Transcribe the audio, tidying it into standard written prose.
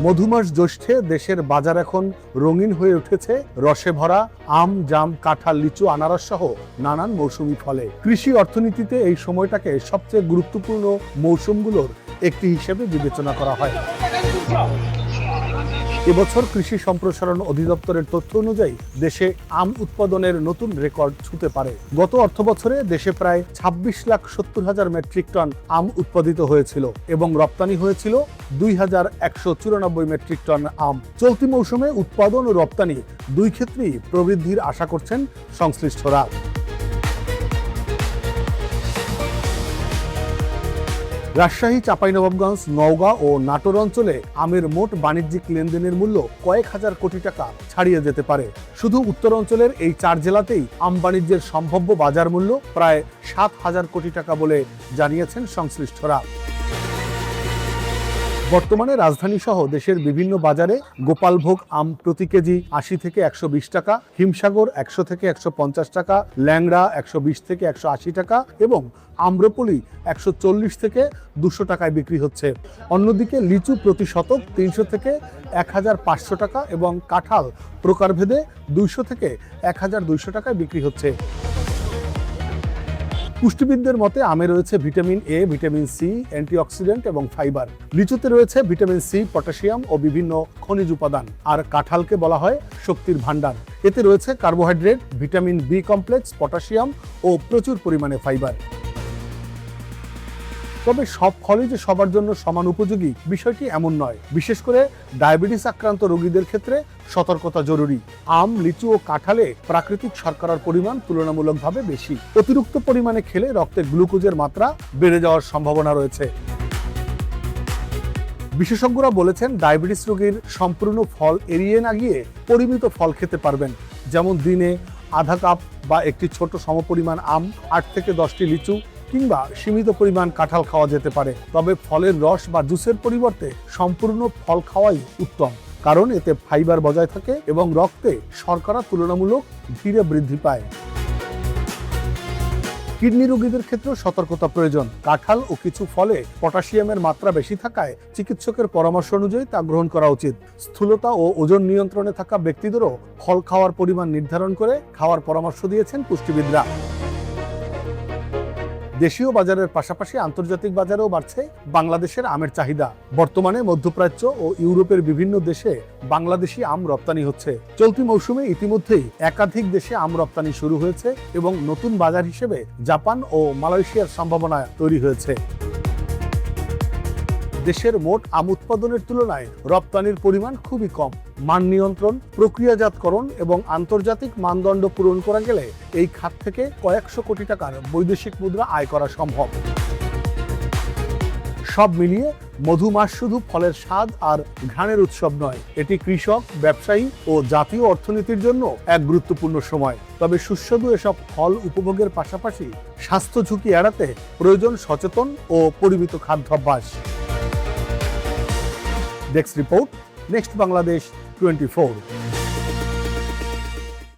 মধুমাস জ্যৈষ্ঠে দেশের বাজার এখন রঙিন হয়ে উঠেছে রসে ভরা আম, জাম, কাঁঠাল, লিচু, আনারস সহ নানান মৌসুমী ফলে। কৃষি অর্থনীতিতে এই সময়টাকে সবচেয়ে গুরুত্বপূর্ণ মৌসুমগুলোর একটি হিসেবে বিবেচনা করা হয়। এবছর কৃষি সম্প্রসারণ অধিদপ্তরের তথ্য অনুযায়ী দেশে আম উৎপাদনের নতুন রেকর্ড ছুঁতে পারে। গত অর্থবছরে দেশে প্রায় 26,70,000 মেট্রিক টন আম উৎপাদিত হয়েছিল এবং রপ্তানি হয়েছিল 2,194 মেট্রিক টন আম। চলতি মৌসুমে উৎপাদন ও রপ্তানি দুই ক্ষেত্রেই প্রবৃদ্ধির আশা করছেন সংশ্লিষ্টরা। রাজশাহী, চাঁপাইনবাবগঞ্জ, নওগাঁ ও নাটোর অঞ্চলে আমের মোট বাণিজ্যিক লেনদেনের মূল্য কয়েক হাজার কোটি টাকা ছাড়িয়ে যেতে পারে। শুধু উত্তর অঞ্চলের এই 4 জেলাতেই আম বাণিজ্যের সম্ভাব্য বাজার মূল্য প্রায় 7,000 কোটি টাকা বলে জানিয়েছেন সংশ্লিষ্টরা। বর্তমানে রাজধানী সহ দেশের বিভিন্ন বাজারে গোপালভোগ আম প্রতি কেজি 80 থেকে 120 টাকা, হিমসাগর 100 থেকে 150 টাকা, ল্যাংড়া 120 থেকে 180 টাকা এবং আম্রপলি 140 থেকে 200 টাকায় বিক্রি হচ্ছে। অন্যদিকে লিচু প্রতি শতক 300 থেকে 1,500 টাকা এবং কাঁঠাল প্রকারভেদে 200 থেকে 1,200 টাকায় বিক্রি হচ্ছে। পুষ্টিবিদদের মতে আমে রয়েছে vitamin A, vitamin C, antioxidant এবং ফাইবার। লিচুতে রয়েছে ভিটামিন সি, পটাশিয়াম ও বিভিন্ন খনিজ উপাদান। আর কাঁঠালকে বলা হয় শক্তির ভাণ্ডার। এতে রয়েছে carbohydrate, vitamin B complex, potassium ও প্রচুর পরিমাণে ফাইবার। তবে সব ফলই যে সবার জন্য সমান উপযোগী বিষয়টি এমন নয়। বিশেষ করে ডায়াবেটিস আক্রান্ত রোগীদের ক্ষেত্রে সতর্কতা জরুরি। আম, লিচু ও কাঁঠালে প্রাকৃতিক শর্করার পরিমাণ তুলনামূলকভাবে বেশি। অতিরিক্ত পরিমাণে খেলে রক্তে গ্লুকোজের মাত্রা বেড়ে যাওয়ার সম্ভাবনা রয়েছে। বিশেষজ্ঞরা বলেছেন, ডায়াবেটিস রোগীর সম্পূর্ণ ফল এড়িয়ে না গিয়ে পরিমিত ফল খেতে পারবেন। যেমন দিনে আধা কাপ বা একটি ছোট সমপরিমাণ আম, 8 থেকে 10টি লিচু কিংবা সীমিত পরিমাণ কাঁঠাল খাওয়া যেতে পারে। তবে ফলের রস বা জুসের পরিবর্তে সম্পূর্ণ ফল খাওয়াই উত্তম, কারণ এতে ফাইবার বজায় থাকে এবং রক্তে শর্করা তুলনামূলক ধীরে বৃদ্ধি পায়। কিডনি রোগীদের ক্ষেত্রেও সতর্কতা প্রয়োজন। কাঁঠাল ও কিছু ফলে পটাশিয়ামের মাত্রা বেশি থাকায় চিকিৎসকের পরামর্শ অনুযায়ী তা গ্রহণ করা উচিত। স্থূলতা ও ওজন নিয়ন্ত্রণে থাকা ব্যক্তিদেরও ফল খাওয়ার পরিমাণ নির্ধারণ করে খাওয়ার পরামর্শ দিয়েছেন পুষ্টিবিদরা। দেশীয় বাজারের পাশাপাশি আন্তর্জাতিক বাজারেও বাড়ছে বাংলাদেশের আমের চাহিদা। বর্তমানে মধ্যপ্রাচ্য ও ইউরোপের বিভিন্ন দেশে বাংলাদেশি আম রপ্তানি হচ্ছে। চলতি মৌসুমে ইতিমধ্যেই একাধিক দেশে আম রপ্তানি শুরু হয়েছে এবং নতুন বাজার হিসেবে জাপান ও মালয়েশিয়ার সম্ভাবনা তৈরি হয়েছে। দেশের মোট আম উৎপাদনের তুলনায় রপ্তানির পরিমাণ খুবই কম। মান নিয়ন্ত্রণ, প্রক্রিয়াজাতকরণ এবং আন্তর্জাতিক মানদণ্ড পূরণ করা গেলে এই খাত থেকে কয়েকশো কোটি টাকার বৈদেশিক মুদ্রা আয় করা সম্ভব। সব মিলিয়ে মধু মাস শুধু ফলের স্বাদ আর ঘ্রাণের উৎসব নয়, এটি কৃষক, ব্যবসায়ী ও জাতীয় অর্থনীতির জন্য এক গুরুত্বপূর্ণ সময়। তবে সুস্বাদু এসব ফল উপভোগের পাশাপাশি স্বাস্থ্য ঝুঁকি এড়াতে প্রয়োজন সচেতন ও পরিমিত খাদ্যাভ্যাস। Desk report, next Bangladesh 24।